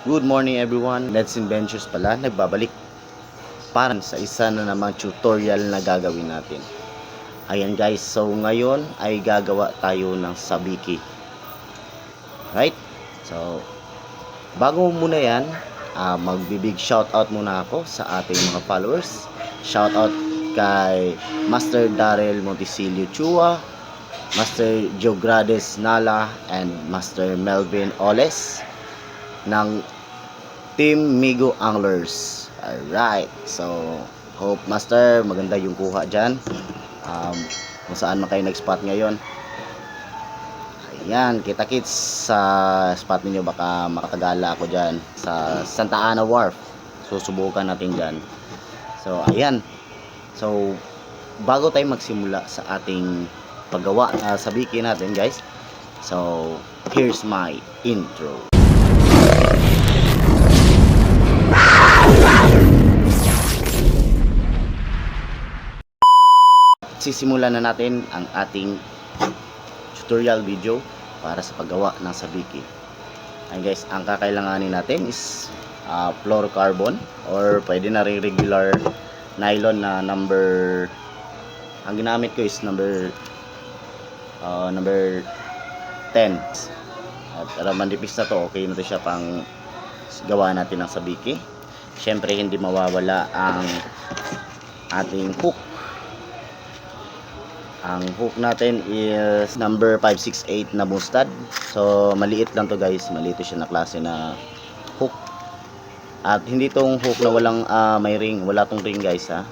Good morning everyone, Let's Inventures pala, nagbabalik para sa isa na namang tutorial na gagawin natin. Ayan guys, so ngayon ay gagawa tayo ng sabiki. Right? So, bago muna yan, magbibig shoutout muna ako sa ating mga followers. Shoutout kay Master Darrell Montisilio Chua, Master Joe Grades Nala, and Master Melvin Oles ng Team Migo Anglers. Alright, so hope master maganda yung kuha dyan, kung saan man kayo nag-spot ngayon. Ayan, kita-kits sa spot ninyo, baka makakagala ako dyan sa Santa Ana Wharf. Susubukan natin dyan. So ayan, so bago tayo magsimula sa ating paggawa sa biki natin guys, so here's my intro. Sisimulan na natin ang ating tutorial video para sa paggawa ng sabiki. Ayan guys, ang kakailanganin natin is fluorocarbon or pwede na rin regular nylon na number, ang ginamit ko is number 10. At manipis na to, okay na to siya pang gawa natin ng sabiki. Syempre hindi mawawala ang ating hook. Ang hook natin is number 568 na Mustad. So maliit lang to guys, maliit siya na klase na hook. At hindi tong hook na walang may ring, wala tong ring guys ha.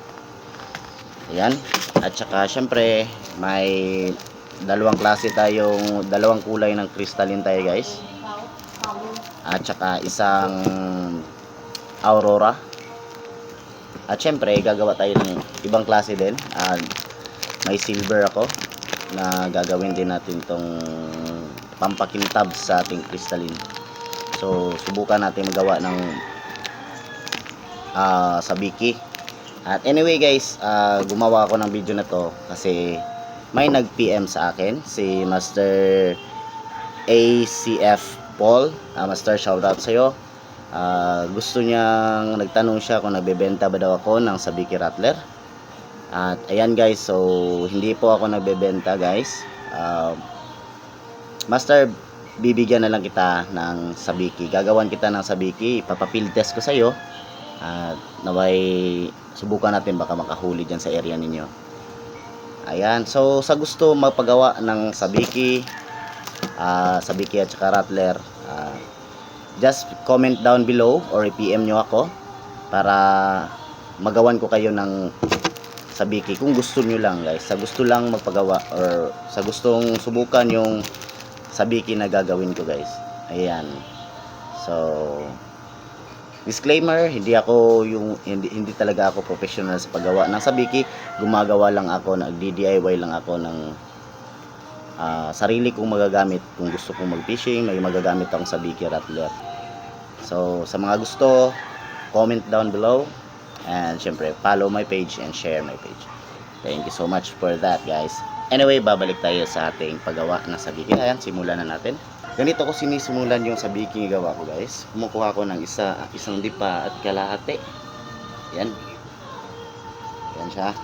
Ayan. At saka syempre may dalawang klase tayong, dalawang kulay ng crystalline tayo guys. At saka isang Aurora. At syempre gagawa tayo ng ibang klase din. May silver ako na gagawin din natin tong pampakintab sa ating crystalline. So subukan natin magawa ng sabiki. At anyway guys, gumawa ako ng video na to kasi may nag-PM sa akin, si Master ACF Paul. Master, shoutout sa'yo. Gusto niyang, nagtanong siya kung nagbebenta ba daw ako ng sabiki rattler. At ayan guys, so hindi po ako nagbebenta guys. Master, bibigyan na lang kita ng sabiki. Gagawan kita ng sabiki, ipapafield test ko sa iyo. At naway subukan natin baka makahuli diyan sa area ninyo. Ayan, so sa gusto magpagawa ng sabiki, sabiki at saka rattler, just comment down below or i-PM nyo ako para magawan ko kayo ng sabiki kung gusto nyo lang guys, sa gusto lang magpagawa or sa gustong subukan yung sabiki na gagawin ko guys. Ayan, so disclaimer, hindi talaga ako professional sa paggawa ng sabiki. Gumagawa lang ako, nag-DIY lang ako ng sarili kong magagamit. Kung gusto kong mag-fishing, may magagamit akong sabiki rattler. So sa mga gusto, comment down below. And syempre, follow my page and share my page. Thank you so much for that guys. Anyway, babalik tayo sa ating paggawa ng sabiki. Ayan, simulan na natin. Ganito ko sinisimulan yung sabiki gawa ko guys. Kumukuha ko ng isang dipa at kalahati. Ayan. Ayan siya.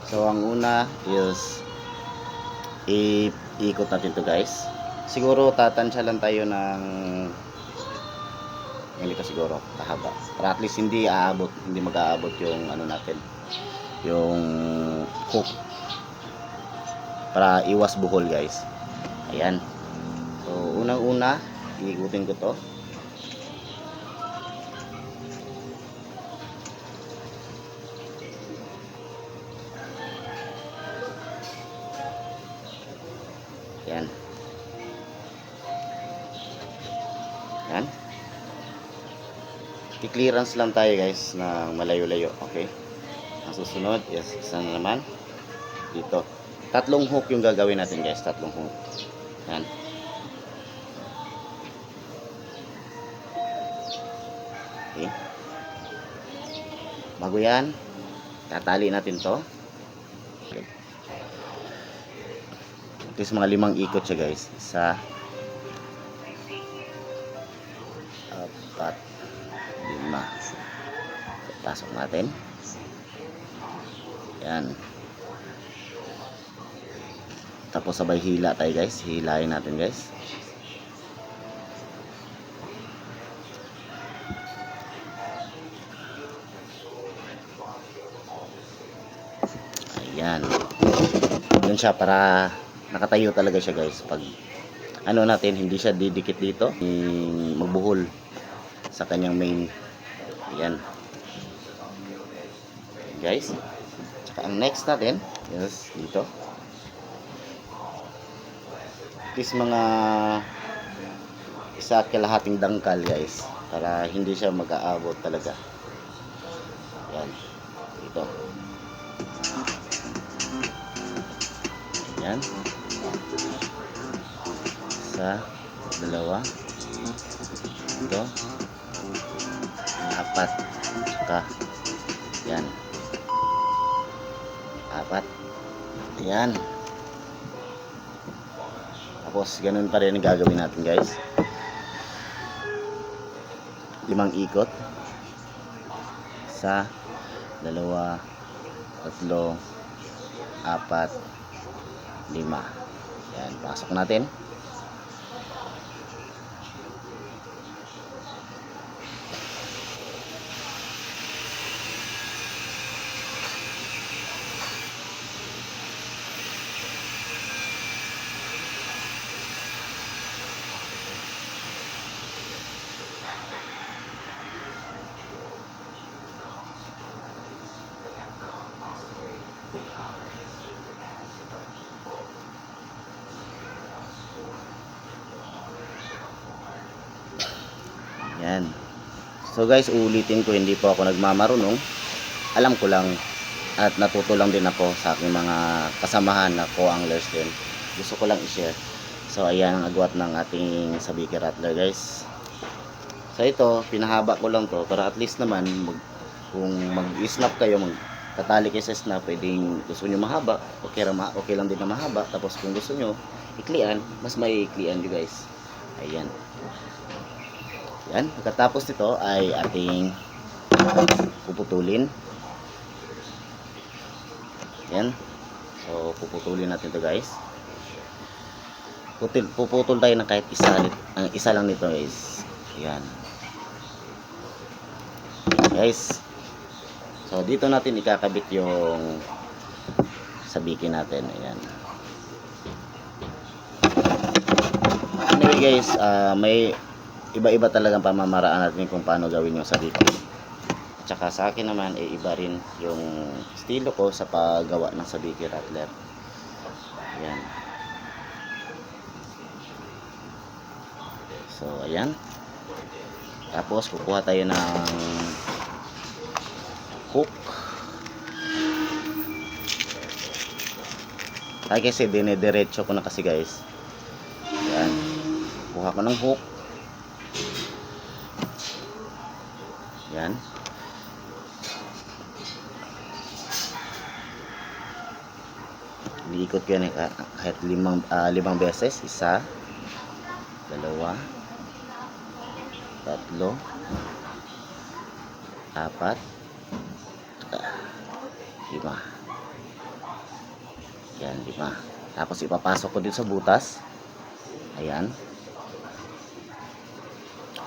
So ang una is iikot natin to guys. Siguro tatansya lang tayo ng ganito siguro, kahaba. Para at least hindi mag-aabot yung ano natin, yung hook. Para iwas buhol guys. Ayan. So unang-una, iikutin ko to. Ayan. Ayan. I-clearance lang tayo guys ng malayo-layo. Okay. Ang susunod is isa na naman dito. Tatlong hook yung gagawin natin guys. Tatlong hook. Yan. Okay. Bago yan, tatali natin to. At least mga 5 ikot siya guys. Isa, 4, 5. Pasok natin. Yan. Tapos sabay hila tayo guys. Hilahin natin guys. Ayan. Yun siya, para nakatayo talaga siya guys. Pag ano natin, hindi siya didikit dito, magbuhol sa kanyang main. Ayan. Guys. Tsaka ang next natin, yes, dito. Is mga isa kalahating dangkal guys, para hindi siya mag-aabot talaga. Ayan. Dito. Ayan. Isa, dalawa, ito, 4, saka yan, 4. Ayan. Tapos ganun pa rin ang gagawin natin guys. 5 ikot. 1, 2, 3, 4, 5. Yan, pasok natin. Yan. So guys, ulitin ko, hindi po ako nagmamarunong. Alam ko lang at natuto lang din ako sa aking mga kasamahan na co-anglers din. Gusto ko lang i-share. So ayan ang agwat ng ating sabiki rattler guys. So ito, pinahaba ko lang to para at least naman kung mag-snap kayo, magtatali kayo sa snap, pwedeng gusto nyo mahaba, okay lang din na mahaba. Tapos kung gusto nyo iklian, mas may iklian nyo guys. Ayan. Yan, pagkatapos nito ay ating puputulin. Yan. So, puputulin natin to guys. Puputol tayo ng kahit isa lang nito guys. Yan. Guys. So, dito natin ikakabit yung sabiki natin. Ayan. Anyway guys, may iba-iba talagang pamamaraan natin kung paano gawin yung sabiki. At saka sa akin naman, iba rin yung estilo ko sa paggawa ng sabiki rattler. Ayan. So, ayan. Tapos, kukuha tayo ng hook. Ay kasi, dinediretso ko na kasi guys. Ayan. Kuha ko ng hook. Yan. Iikot ko yan kahit 5 beses. 1, 2, 3, 4, 5. Yan, 5. Tapos ipapasok ko dito sa butas. Ayan.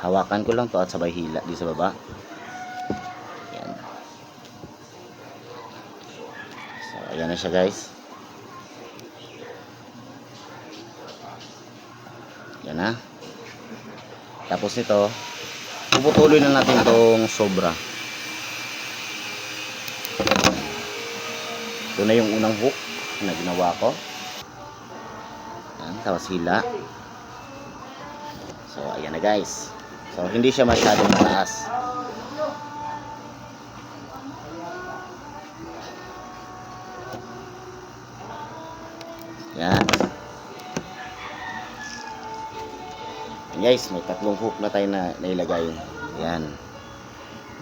Hawakan ko lang to at sabay hila dito sa baba. Yan. So, ayan na siya guys. Yan na. Tapos nito, puputuloy na natin itong sobra. Ito na yung unang hook na ginawa ko. Yan, tapos hila. So, ayan na guys. So, hindi siya masyadong mataas. Yan. Yan guys, may 3 hook na tayo na nailagay. Yan.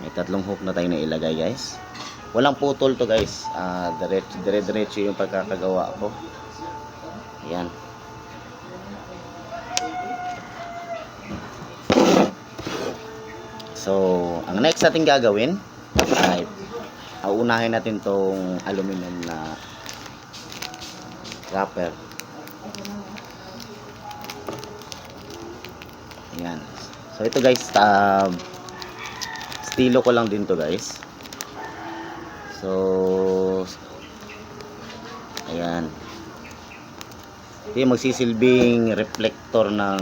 May 3 hook na tayo na ilagay guys. Walang putol to guys. Dire-diretso yung pagkakagawa ko. Yan. So, ang next natin gagawin ay uunahin natin tong aluminum na wrapper. Ayan. So, ito guys, estilo ko lang din to guys. So, ayan. Ito yung magsisilbing reflector ng,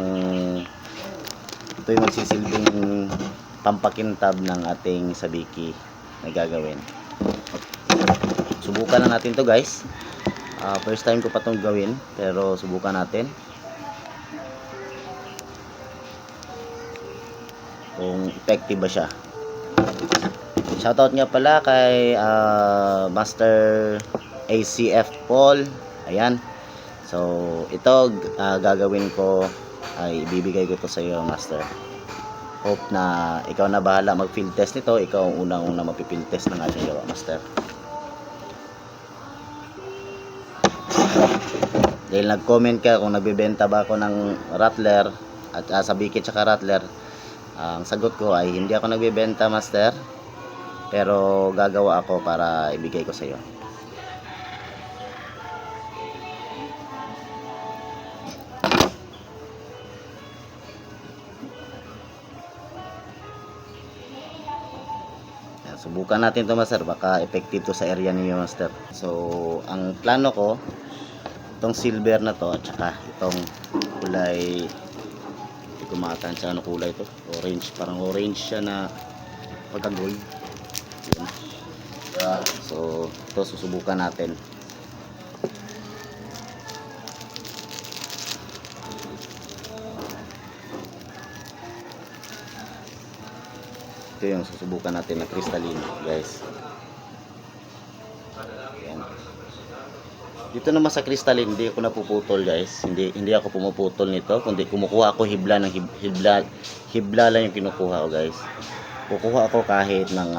ito yung magsisilbing pampakintab ng ating sabiki na gagawin. Subukan na natin to guys. First time ko pa itong gawin, pero subukan natin kung effective ba siya. Shoutout nga pala kay Master ACF Paul. Ayan. So, ito gagawin ko ay ibibigay ko to sa iyo, Master. Hope na ikaw na bahala mag-field test nito. Ikaw ang unang-una mag-field test ng ating gawa, Master. Dahil nag-comment ka kung nagbebenta ba ako ng rattler at sabiki tsaka rattler. Ang sagot ko ay hindi ako nagbebenta, Master. Pero gagawa ako para ibigay ko sa iyo. Subukan natin to, Master. Baka effective to sa area niyo, Master. So, ang plano ko, itong silver na to at saka itong kulay, hindi ko matansya ano kulay to, orange, parang orange siya na pagka-gold. So, ito susubukan natin. Ito yung susubukan natin na crystalline, guys. Ayan. Dito naman sa crystalline, hindi ako napuputol, guys. Hindi ako pumuputol nito, kundi kumukuha ako hibla ng hibla lang yung kinukuha ko, guys. Kukuha ako kahit ng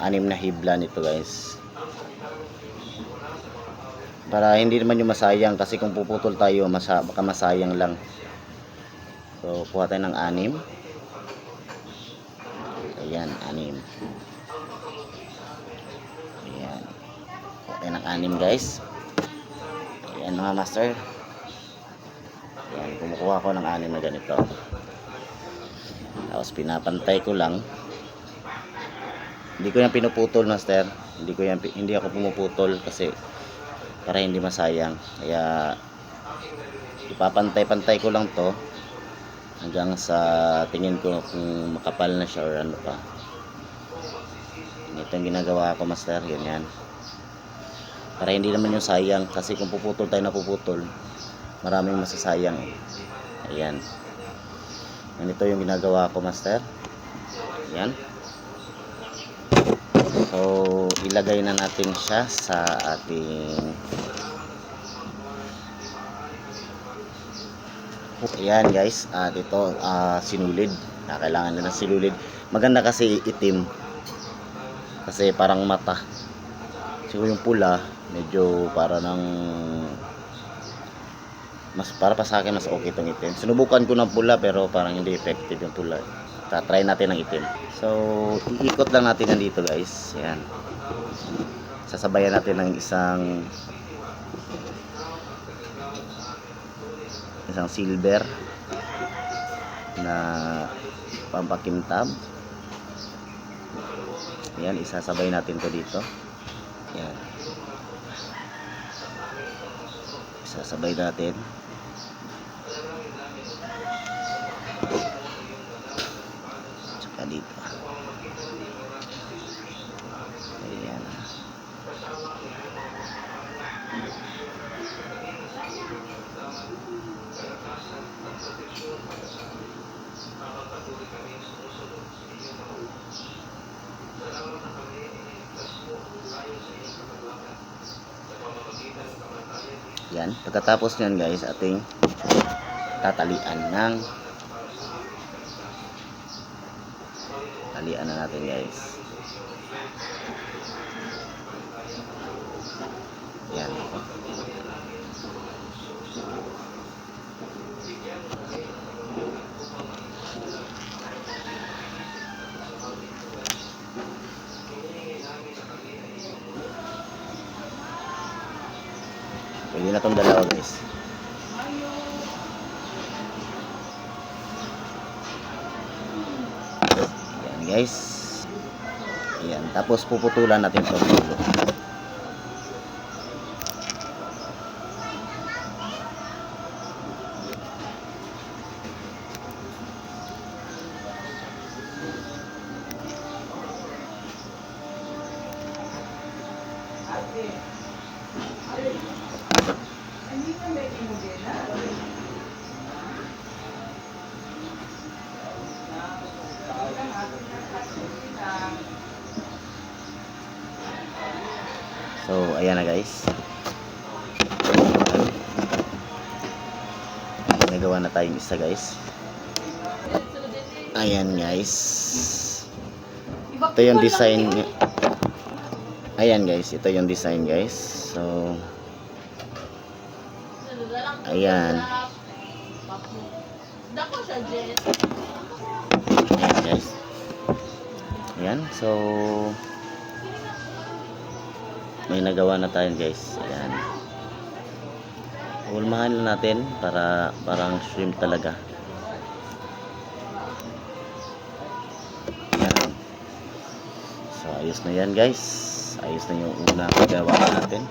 anim na hibla nito, guys. Para hindi naman yung masayang, kasi kung puputol tayo, baka masayang lang. So, kuha tayo ng 6. Ayan, 6. Ayan. Kuha tayo ng 6, guys. Ayan mga master. Ayan, kumukuha ko ng 6 na ganito. Tapos pinapantay ko lang. Hindi ko yan pinuputol, master. Hindi ako pumuputol kasi para hindi masayang. Kaya ipapantay-pantay ko lang to hanggang sa tingin ko kung makapal na siya or ano pa. Ito yung ginagawa ko, master. Ganyan. Para hindi naman yung sayang, kasi kung puputol tayo na puputol, maraming masasayang. Ayan. Ganito yung ginagawa ko, master. Ayan. So, ilagay na natin siya sa ating ayan, guys. At ito, sinulid. Kailangan na ng sinulid. Maganda kasi itim. Kasi parang mata. Siguro yung pula, medyo para ng para pa sa akin mas okay itong itim. Sinubukan ko ng pula pero parang hindi effective yung pula. Try natin ng itim. So, iikot lang natin yan dito, guys. Ayan. Sasabayan natin ng isang silver na pampakintab. Ayan, isasabay natin to dito. Ayan. Isasabay natin. Tsaka dito. Ayan. Yan, pagkatapos nyan, guys, ating tatalian na natin, guys. Yan. Pwede na tong dalawa guys. Ayan guys. Ayan. Tapos puputulan natin itong dulo. So, ayan na guys. Nagawa na tayong isa guys. Ayan guys. Ito yung design. Ayan guys, ito yung design guys. So, ayan. Ayan guys. Ayan, so may nagawa na tayo guys. Ayan. Ulmahan na natin para parang shrimp talaga. Ayan. So ayos na yan guys. Ayos na yung unang gawa natin.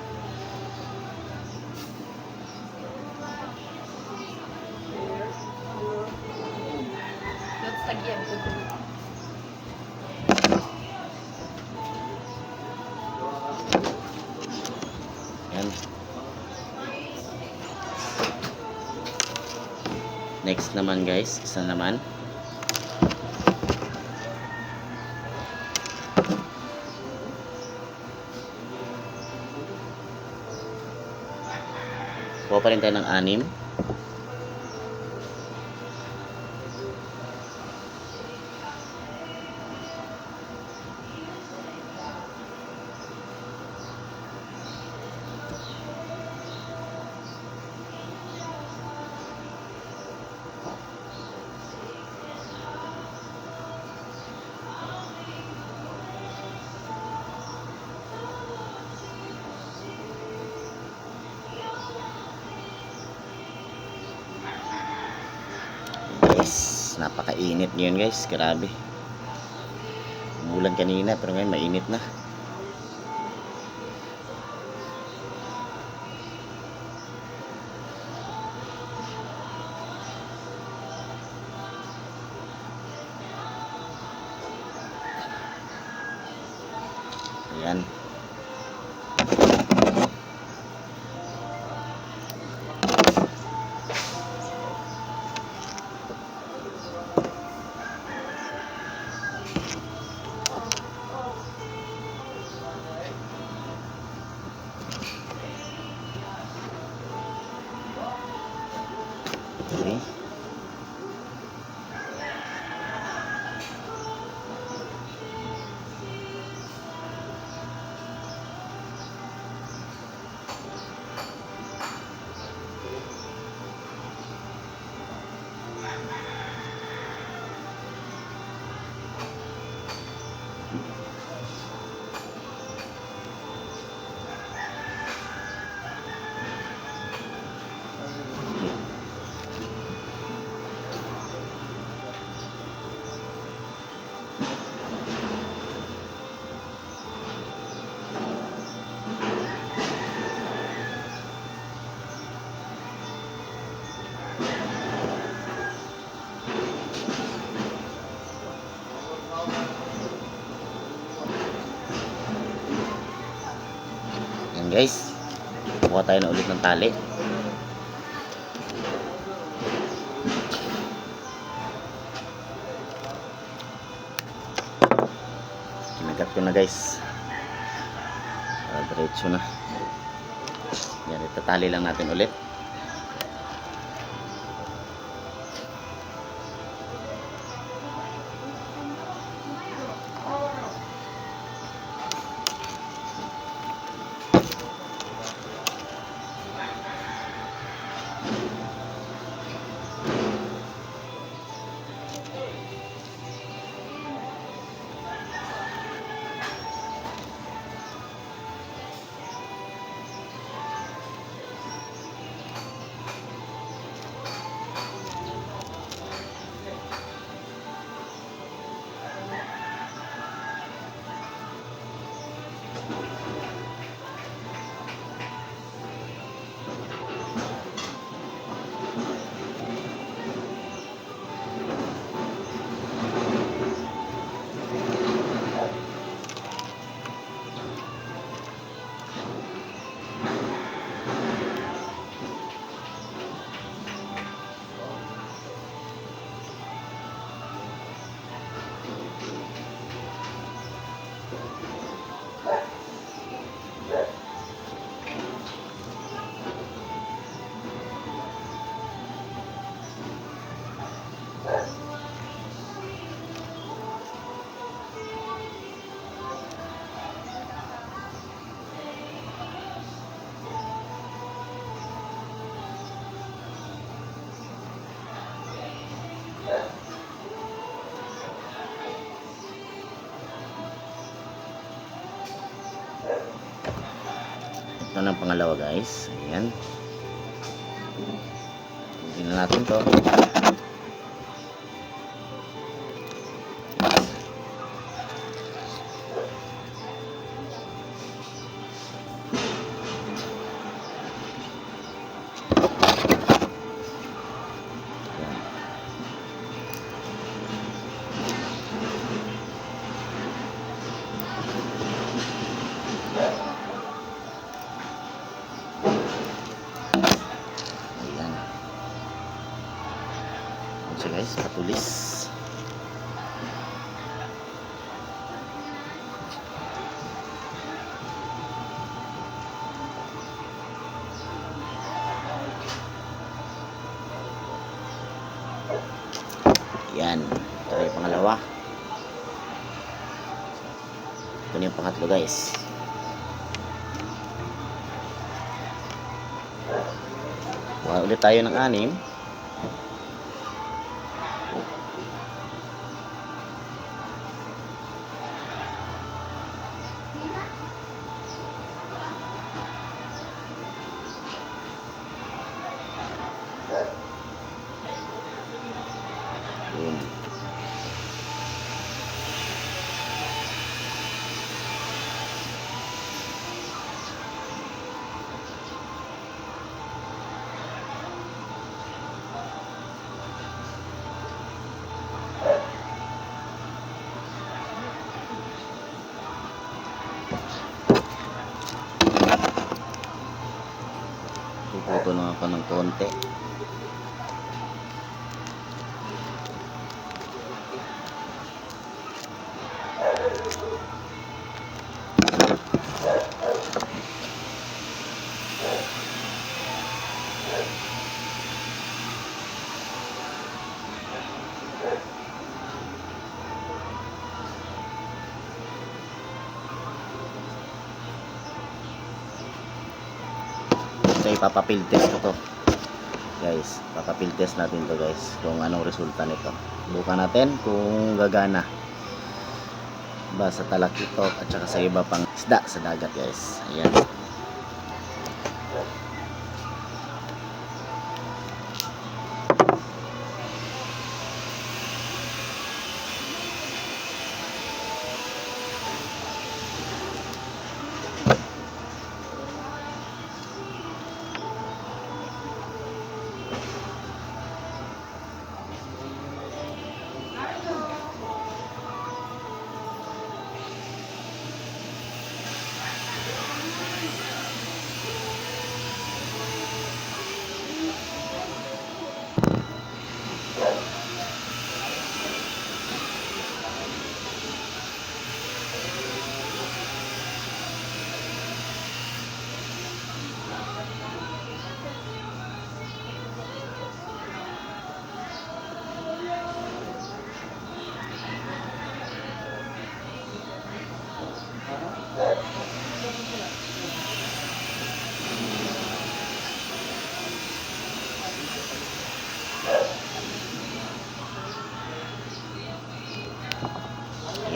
Ayan. Next naman guys, isa naman. Kuha pa rin tayo ng 6. Napakainit ngayon guys, grabe. Umulan kanina pero ngayon mainit na. Ayan. Okay. Ayan guys, kuha tayo na ulit ng tali. Kinagat ko na guys. Diretso na. Yan, itatali lang natin ulit. Ito ng pangalawa guys. Ayan. Tingnan natin to. Ayan. So guys, patulis. Yan. Ito yung pangalawa. Ito yung pangatlo guys. Kuha ulit tayo ng 6. Yun. Puputo lang ako ng konti. So ipapapil test ko to guys, papapil test natin to guys kung anong resulta nito. Bukan natin kung gagana ba sa talakitok at saka sa iba pang isda sa dagat guys. Ayan.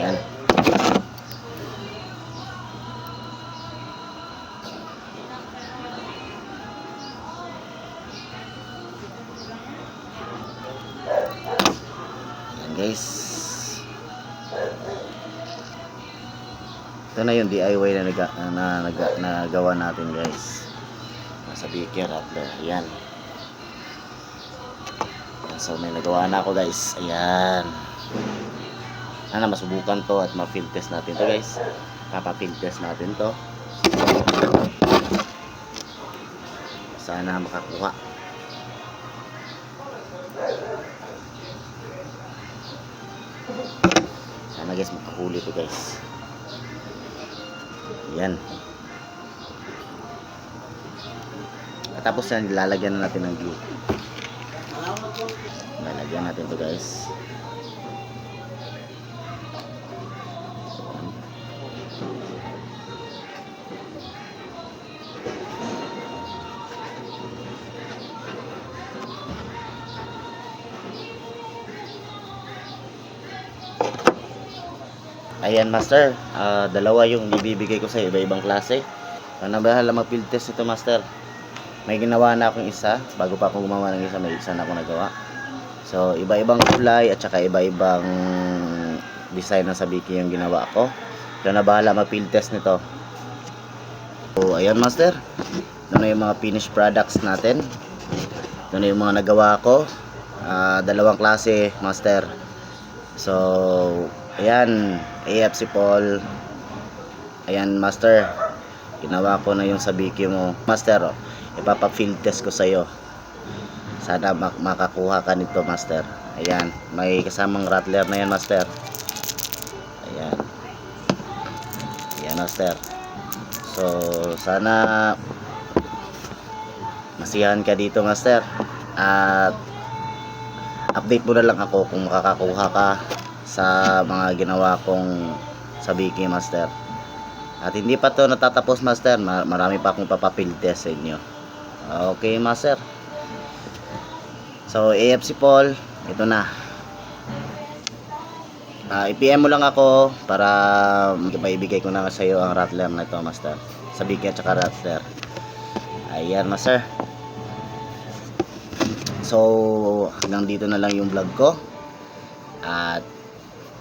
Ayan. Ayan guys. Ito na yung DIY na nagawa natin guys. Nasa beaker at ayan. So may nagawa na ako guys. Ayan. Masubukan to at ma-field test natin to guys. Papa-field test natin to. Sana makakuha. Sana guys makahuli to guys. Ayan. Tapos yan, lalagyan na natin ng glue. Lalagyan natin to guys. Ayan master, dalawa yung ibibigay ko sa iba-ibang klase. Ano ba hala mag-field test ito, master? May ginawa na akong isa. Bago pa ako gumawa ng isa, may isa na ako nagawa. So, iba-ibang kulay at saka iba-ibang design ng sabiki yung ginawa ko. Ito na bahala mag-field test nito. So, ayan, master. Ito na yung mga finished products natin. Ito na yung mga nagawa ko. Dalawang klase, master. So, ayan, AFC Paul. Ayan, master. Ginawa ko na yung sabiki mo, master. Ipapa-field test ko sa'yo. Sana makakuha ka nito, master. Ayan, may kasamang rattler na yan, master. Ayan. Ayan, master. So, sana masiyahan ka dito, master. At update mo na lang ako kung makakakuha ka sa mga ginawa kong sabiki, master. At hindi pa to natatapos, master. Marami pa akong papafield test sa inyo. Okay, master. So, AFC Paul, ito na. I-PM mo lang ako para maibigay ko na sa iyo ang rattler na ito, master. Sabiki at saka rattler. Ayan, master. So, hanggang dito na lang yung vlog ko. At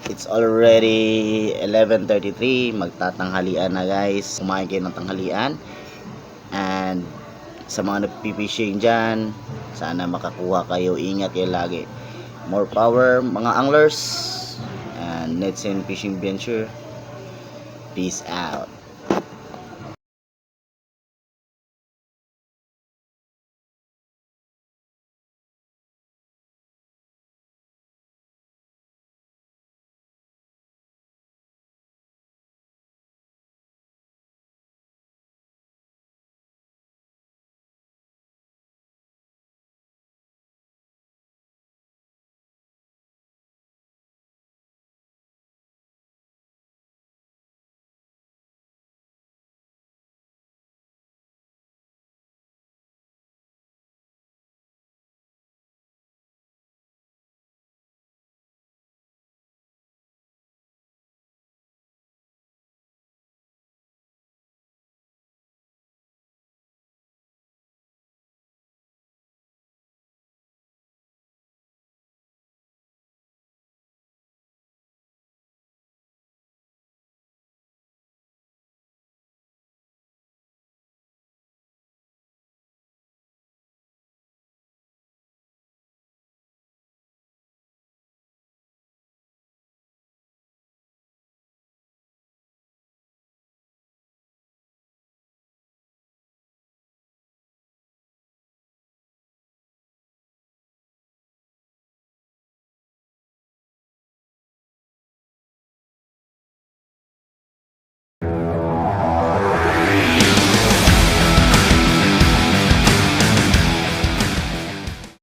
it's already 11:33. Magtatanghalian na, guys. Kumain kayo ng tanghalian. And sa mga nagpipishing dyan, sana makakuha kayo. Ingat kayo lagi. More power, mga anglers. And Netsin Fishing Venture. Peace out.